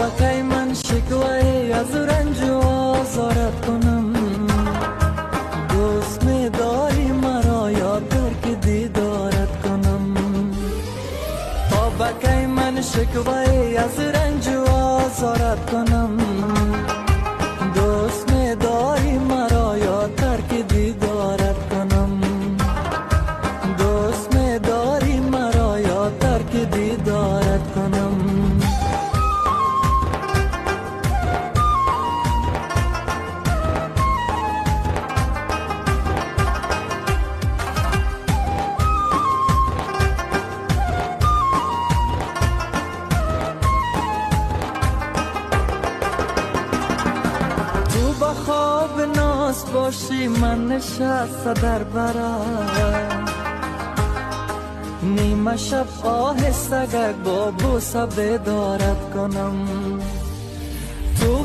بکی من شکوه از رنج و آزارت کنم، دوست می داری مرا یا ترک دیدارت کنم. تا بکی من شکوه از رنج و آزارت کنم، دوست می داری مرا یا ترک دیدارت کنم، دوست می داری مرا یا ترک دیدارت کنم. تو خواب ناز باشی من نشسته در برم، نیمه شب آهسته با بوسه بیدارت کنم. تو